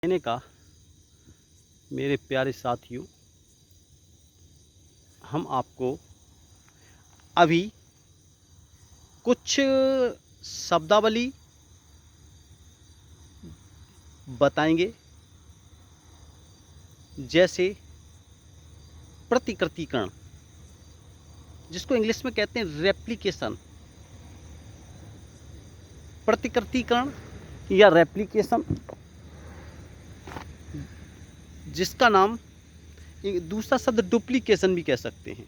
कहने का मेरे प्यारे साथियों, हम आपको अभी कुछ शब्दावली बताएंगे, जैसे प्रतिकृतिकरण, जिसको इंग्लिश में कहते हैं रेप्लिकेशन। प्रतिकृतिकरण या रेप्लिकेशन, जिसका नाम दूसरा शब्द डुप्लीकेशन भी कह सकते हैं।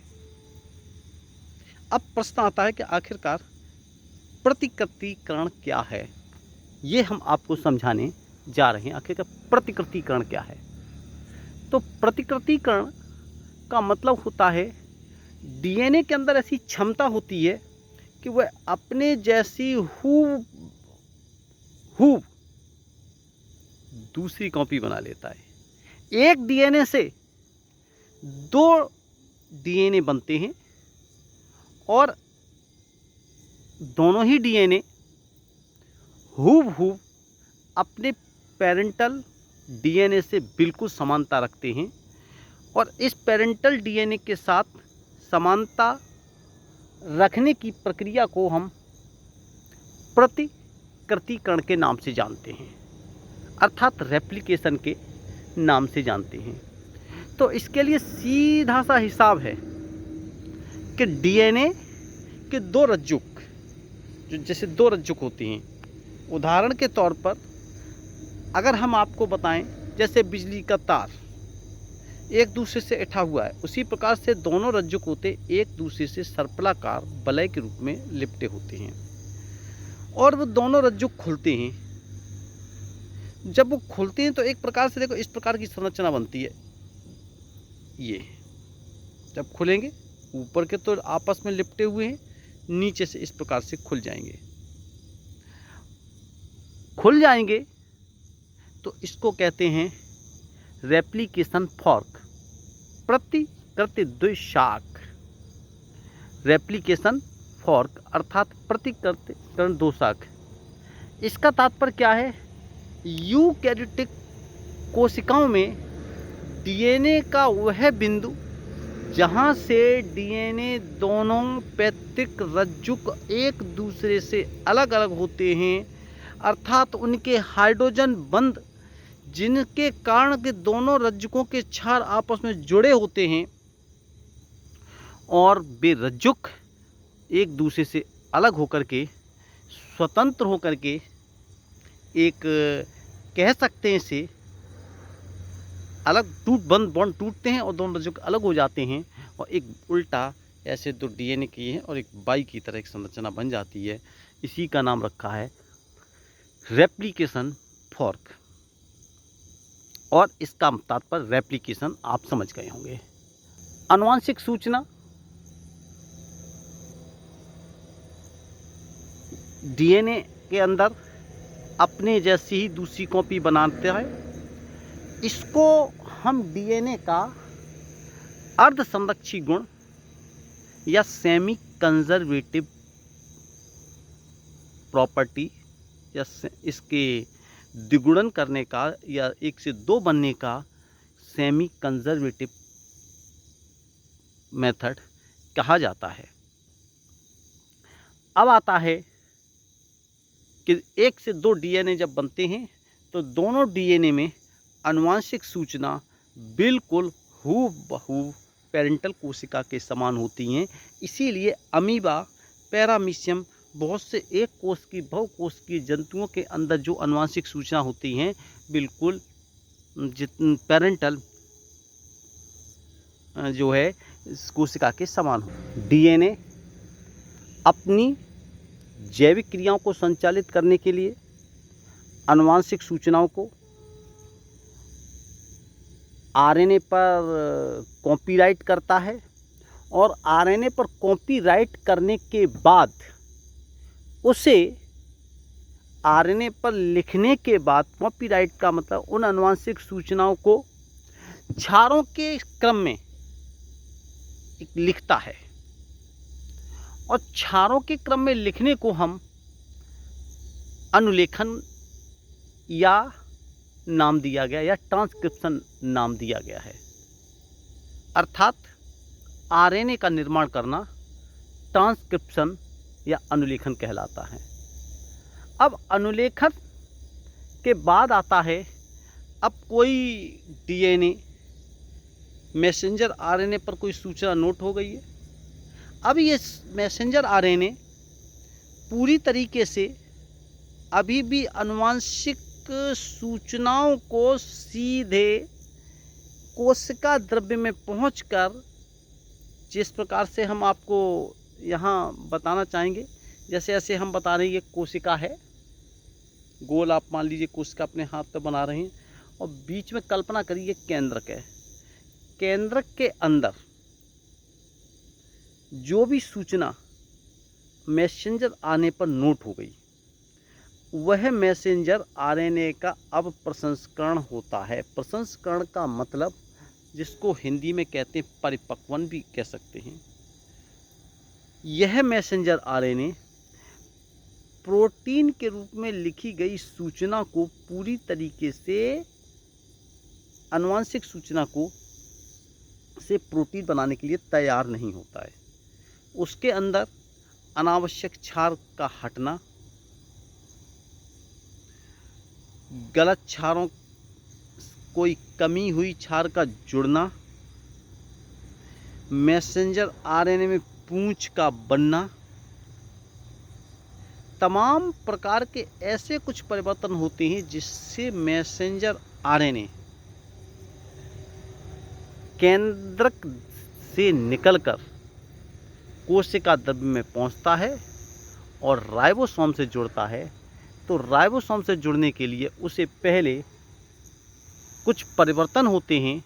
अब प्रश्न आता है कि आखिरकार प्रतिकृतिकरण क्या है। ये हम आपको समझाने जा रहे हैं। आखिरकार प्रतिकृतिकरण क्या है। तो प्रतिकृतिकरण का मतलब होता है, डीएनए के अंदर ऐसी क्षमता होती है कि वह अपने जैसी हूबहू दूसरी कॉपी बना लेता है। एक डीएनए से दो डीएनए बनते हैं और दोनों ही डीएनए हूबहू अपने पेरेंटल डीएनए से बिल्कुल समानता रखते हैं और इस पेरेंटल डीएनए के साथ समानता रखने की प्रक्रिया को हम प्रतिकृतिकरण के नाम से जानते हैं, अर्थात रेप्लिकेशन के नाम से जानते हैं। तो इसके लिए सीधा सा हिसाब है कि डीएनए के दो रज्जुक, जैसे दो रज्जुक होती हैं, उदाहरण के तौर पर अगर हम आपको बताएं, जैसे बिजली का तार एक दूसरे से इठा हुआ है, उसी प्रकार से दोनों रज्जुक होते एक दूसरे से सर्पलाकार वलय के रूप में लिपटे होते हैं और वो दोनों रज्जुक खुलते हैं। जब वो खुलते हैं तो एक प्रकार से देखो इस प्रकार की संरचना बनती है। ये जब खुलेंगे, ऊपर के तो आपस में लिपटे हुए हैं, नीचे से इस प्रकार से खुल जाएंगे। खुल जाएंगे तो इसको कहते हैं रेप्लिकेशन फॉर्क, प्रतिकृति द्विशाख। रेप्लिकेशन फॉर्क अर्थात प्रतिकृतिकरण दो शाख। इसका तात्पर्य क्या है? यूकैरियोटिक कोशिकाओं में डीएनए का वह बिंदु जहां से डीएनए दोनों पैतृक रज्जुक एक दूसरे से अलग अलग होते हैं, अर्थात उनके हाइड्रोजन बंध जिनके कारण के दोनों रज्जुकों के क्षार आपस में जुड़े होते हैं और वे रज्जुक एक दूसरे से अलग होकर के, स्वतंत्र होकर के, एक कह सकते हैं इसे अलग बॉन्ड टूटते हैं और दोनों रज्जुक अलग हो जाते हैं और एक उल्टा ऐसे दो डीएनए की है और एक बाई की तरह एक संरचना बन जाती है। इसी का नाम रखा है रेप्लिकेशन फॉर्क और इसका तात्पर्य रेप्लिकेशन आप समझ गए होंगे। आनुवंशिक सूचना डीएनए के अंदर अपने जैसी ही दूसरी कॉपी बनाते हैं। इसको हम डीएनए का अर्ध संरक्षी गुण या सेमी कंजर्वेटिव प्रॉपर्टी या इसके द्विगुणन करने का या एक से दो बनने का सेमी कंजर्वेटिव मेथड कहा जाता है। अब आता है कि एक से दो डीएनए जब बनते हैं तो दोनों डीएनए में आनुवंशिक सूचना बिल्कुल हूबहू पेरेंटल कोशिका के समान होती हैं। इसीलिए अमीबा, पैरामीशियम, बहुत से एक कोश की बहुकोश की जंतुओं के अंदर जो आनुवंशिक सूचना होती हैं बिल्कुल पेरेंटल जो है कोशिका के समान हो। डीएनए अपनी जैविक क्रियाओं को संचालित करने के लिए आनुवंशिक सूचनाओं को आरएनए पर कॉपीराइट करता है और आरएनए पर कॉपीराइट करने के बाद उसे आरएनए पर लिखने के बाद, कॉपीराइट का मतलब उन आनुवंशिक सूचनाओं को क्षारों के क्रम में लिखता है और क्षारों के क्रम में लिखने को हम अनुलेखन या नाम दिया गया या ट्रांसक्रिप्शन नाम दिया गया है। अर्थात आरएनए का निर्माण करना ट्रांसक्रिप्शन या अनुलेखन कहलाता है। अब अनुलेखन के बाद आता है, अब कोई डीएनए मैसेंजर आरएनए पर कोई सूचना नोट हो गई है। अब ये मैसेंजर आरएनए पूरी तरीके से अभी भी आनुवंशिक सूचनाओं को सीधे कोशिका द्रव्य में पहुंचकर, जिस प्रकार से हम आपको यहाँ बताना चाहेंगे, जैसे ऐसे हम बता रहे हैं ये कोशिका है, गोल आप मान लीजिए कोशिका अपने हाथ पे बना रहे हैं और बीच में कल्पना करिए केंद्रक है। केंद्रक के अंदर जो भी सूचना मैसेंजर आने पर नोट हो गई, वह मैसेंजर आरएनए का अब प्रसंस्करण होता है। प्रसंस्करण का मतलब, जिसको हिंदी में कहते हैं परिपक्वन भी कह सकते हैं। यह मैसेंजर आरएनए प्रोटीन के रूप में लिखी गई सूचना को पूरी तरीके से, आनुवंशिक सूचना को से प्रोटीन बनाने के लिए तैयार नहीं होता है। उसके अंदर अनावश्यक क्षार का हटना, गलत क्षारों, कोई कमी हुई क्षार का जुड़ना, मैसेंजर आरएनए में पूंछ का बनना, तमाम प्रकार के ऐसे कुछ परिवर्तन होते हैं जिससे मैसेंजर आरएनए केंद्रक से निकलकर कोशिका द्रव्य में पहुंचता है और राइबोसोम से जुड़ता है। तो राइबोसोम से जुड़ने के लिए उसे पहले कुछ परिवर्तन होते हैं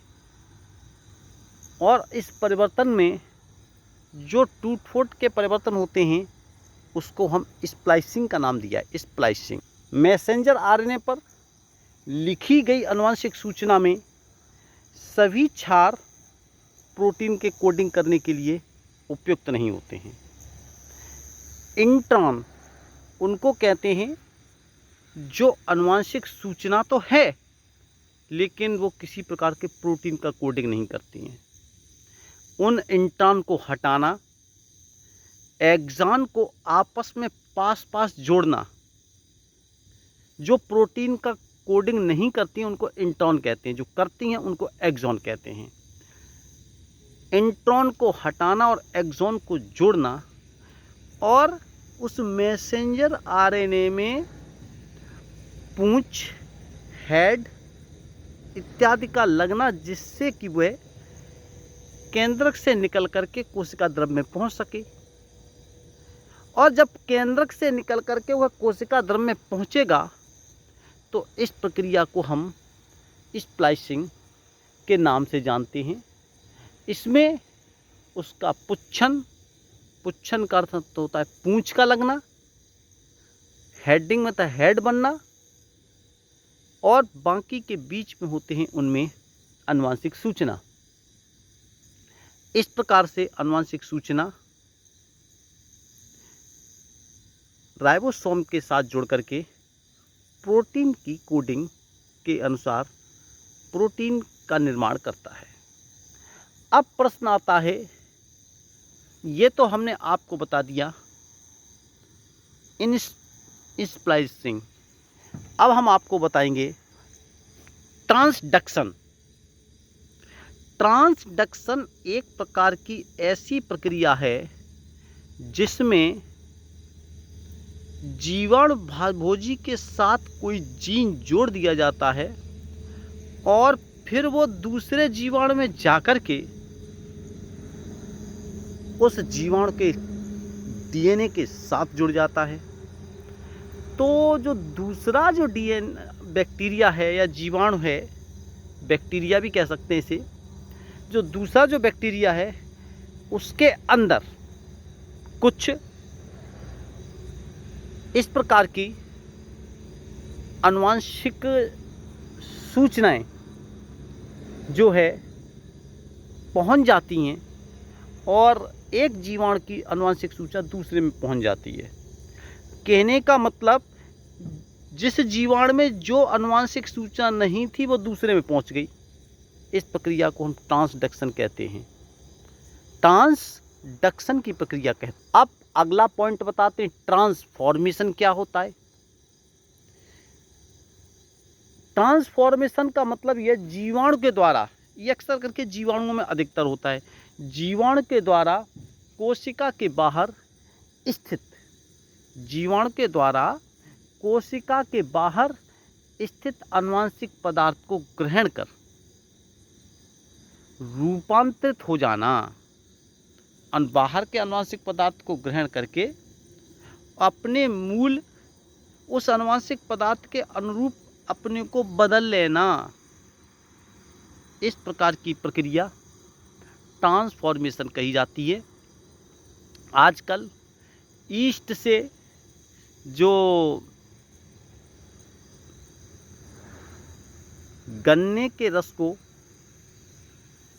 और इस परिवर्तन में जो टूट फूट के परिवर्तन होते हैं उसको हम स्प्लाइसिंग का नाम दिया है। स्प्लाइसिंग मैसेंजर आरएनए पर लिखी गई आनुवंशिक सूचना में सभी क्षार प्रोटीन के कोडिंग करने के लिए उपयुक्त नहीं होते हैं। इंट्रॉन उनको कहते हैं जो आनुवंशिक सूचना तो है लेकिन वो किसी प्रकार के प्रोटीन का कोडिंग नहीं करती हैं। उन इंट्रॉन को हटाना, एक्सॉन को आपस में पास पास जोड़ना, जो प्रोटीन का कोडिंग नहीं करती हैं उनको इंट्रॉन कहते हैं, जो करती हैं उनको एक्सॉन कहते हैं। इंट्रॉन को हटाना और एक्सॉन को जोड़ना और उस मैसेंजर आरएनए में पूंछ, हेड इत्यादि का लगना, जिससे कि वह केंद्रक से निकल करके कोशिका द्रव्य में पहुंच सके। और जब केंद्रक से निकल करके वह कोशिका द्रव्य में पहुंचेगा तो इस प्रक्रिया को हम स्प्लाइसिंग के नाम से जानते हैं। इसमें उसका पुच्छन का अर्थ तो होता है पूंछ का लगना, हेडिंग में तो हेड बनना, और बाकी के बीच में होते हैं उनमें आनुवंशिक सूचना। इस प्रकार से आनुवंशिक सूचना राइबोसोम के साथ जुड़ करके प्रोटीन की कोडिंग के अनुसार प्रोटीन का निर्माण करता है। अब प्रश्न आता है, ये तो हमने आपको बता दिया इन स्प्लाइसिंग, अब हम आपको बताएंगे ट्रांसडक्शन। ट्रांसडक्शन एक प्रकार की ऐसी प्रक्रिया है जिसमें जीवाणु भोजी के साथ कोई जीन जोड़ दिया जाता है और फिर वो दूसरे जीवाणु में जाकर के उस जीवाणु के डीएनए के साथ जुड़ जाता है। तो जो दूसरा जो डीएनए बैक्टीरिया है या जीवाणु है, बैक्टीरिया भी कह सकते हैं इसे, जो दूसरा जो बैक्टीरिया है उसके अंदर कुछ इस प्रकार की आनुवंशिक सूचनाएं जो है पहुंच जाती हैं और एक जीवाणु की आनुवंशिक सूचना दूसरे में पहुंच जाती है। कहने का मतलब जिस जीवाणु में जो आनुवांशिक सूचना नहीं थी वो दूसरे में पहुंच गई। इस प्रक्रिया को हम ट्रांसडक्शन कहते हैं। ट्रांसडक्शन की प्रक्रिया कहते हैं। अब अगला पॉइंट बताते हैं, ट्रांसफॉर्मेशन क्या होता है। ट्रांसफॉर्मेशन का मतलब यह जीवाणु के द्वारा, ये अक्सर करके जीवाणुओं में अधिकतर होता है, जीवाणु के द्वारा कोशिका के बाहर स्थित, जीवाणु के द्वारा कोशिका के बाहर स्थित आनुवांशिक पदार्थ को ग्रहण कर रूपांतरित हो जाना। बाहर के आनुवांशिक पदार्थ को ग्रहण करके अपने मूल उस आनुवांशिक पदार्थ के अनुरूप अपने को बदल लेना, इस प्रकार की प्रक्रिया ट्रांसफॉर्मेशन कही जाती है। आजकल ईस्ट से जो गन्ने के रस को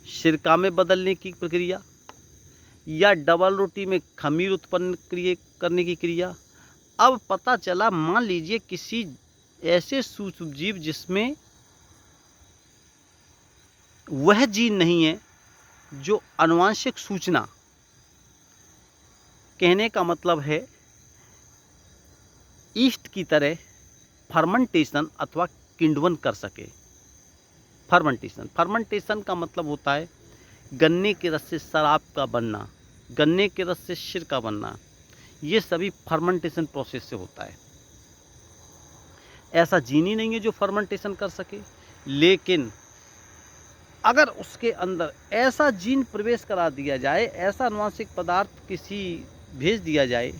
सिरका में बदलने की प्रक्रिया या डबल रोटी में खमीर उत्पन्न करने की क्रिया, अब पता चला, मान लीजिए किसी ऐसे सूक्ष्म जीव जिसमें वह जीन नहीं है जो आनुवांशिक सूचना, कहने का मतलब है ईस्ट की तरह फर्मेंटेशन अथवा किण्वन कर सके। फर्मेंटेशन का मतलब होता है गन्ने के रस से शराब का बनना, गन्ने के रस से सिरका बनना, ये सभी फर्मेंटेशन प्रोसेस से होता है। ऐसा जीन ही नहीं है जो फर्मेंटेशन कर सके, लेकिन अगर उसके अंदर ऐसा जीन प्रवेश करा दिया जाए, ऐसा आनुवांशिक पदार्थ किसी भेज दिया जाए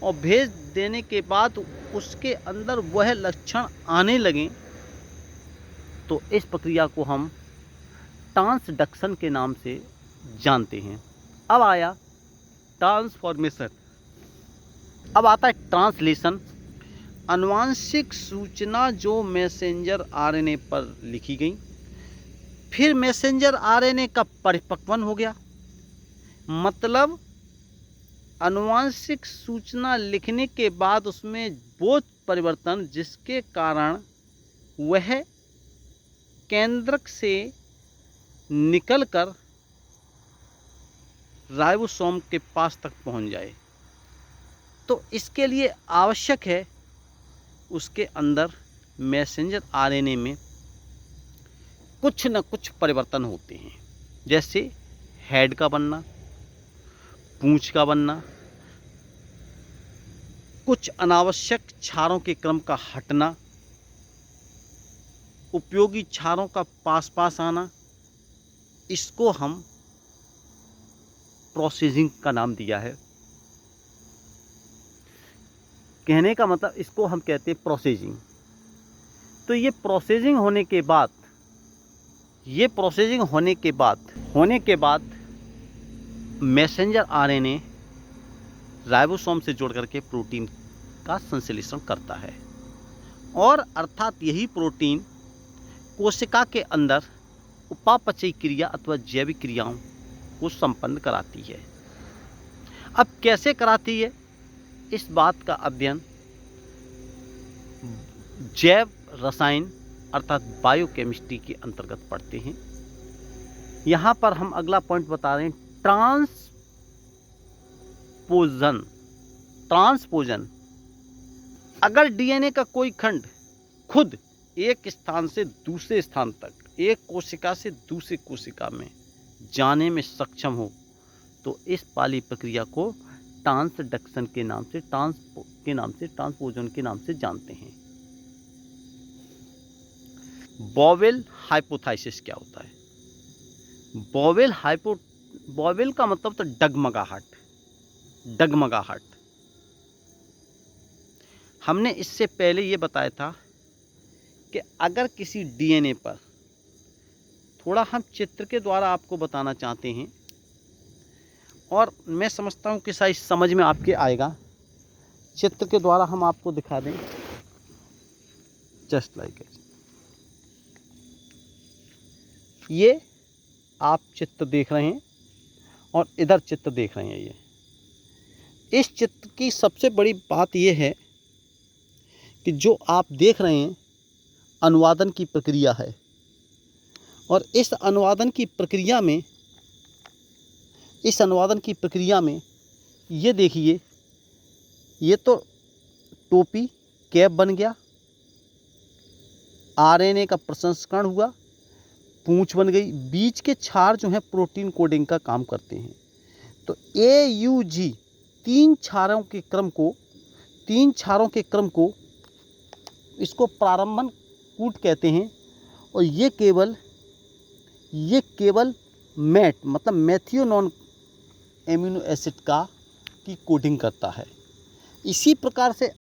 और भेज देने के बाद उसके अंदर वह लक्षण आने लगें, तो इस प्रक्रिया को हम ट्रांसडक्शन के नाम से जानते हैं। अब आया ट्रांसफॉर्मेशन। अब आता है ट्रांसलेशन। आनुवांशिक सूचना जो मैसेंजर आरएनए पर लिखी गई, फिर मैसेंजर आरएनए का परिपक्वन हो गया। मतलब आनुवांशिक सूचना लिखने के बाद उसमें वो परिवर्तन जिसके कारण वह केंद्रक से निकलकर राइबोसोम के पास तक पहुंच जाए, तो इसके लिए आवश्यक है उसके अंदर मैसेंजर आरएनए में कुछ न कुछ परिवर्तन होते हैं, जैसे हेड का बनना, पूंछ का बनना, कुछ अनावश्यक क्षारों के क्रम का हटना, उपयोगी क्षारों का पास आना। इसको हम प्रोसेसिंग का नाम दिया है। कहने का मतलब इसको हम कहते हैं प्रोसेसिंग। तो ये प्रोसेसिंग होने के बाद मैसेंजर आरएनए राइबोसोम से जोड़ करके प्रोटीन का संश्लेषण करता है, और अर्थात यही प्रोटीन कोशिका के अंदर उपापचयी क्रिया अथवा जैविक क्रियाओं को संपन्न कराती है। अब कैसे कराती है, इस बात का अध्ययन जैव रसायन अर्थात बायोकेमिस्ट्री के अंतर्गत पढ़ते हैं। यहाँ पर हम अगला पॉइंट बता रहे हैं, ट्रांसपोजन। अगर डीएनए का कोई खंड खुद एक स्थान से दूसरे स्थान तक, एक कोशिका से दूसरी कोशिका में जाने में सक्षम हो, तो इस वाली प्रक्रिया को ट्रांसडक्शन के नाम से, ट्रांसपोजन के नाम से जानते हैं। बॉवेल हाइपोथाइसिस क्या होता है? बॉवेल का मतलब तो डगमगाहट। हमने इससे पहले ये बताया था कि अगर किसी डीएनए पर, थोड़ा हम चित्र के द्वारा आपको बताना चाहते हैं और मैं समझता हूँ कि शायद समझ में आपके आएगा। चित्र के द्वारा हम आपको दिखा दें, जस्ट लाइक इट। ये आप चित्र देख रहे हैं और इधर चित्र देख रहे हैं। ये इस चित्र की सबसे बड़ी बात ये है कि जो आप देख रहे हैं अनुवादन की प्रक्रिया है, और इस अनुवादन की प्रक्रिया में ये देखिए, ये तो टोपी कैप बन गया, आरएनए का प्रसंस्करण हुआ, पूंछ बन गई, बीच के क्षार जो हैं प्रोटीन कोडिंग का काम करते हैं। तो AUG तीन क्षारों के क्रम को इसको प्रारंभन कूट कहते हैं, और ये केवल मैट मतलब मेथियोनॉन एमिनो एसिड की कोडिंग करता है। इसी प्रकार से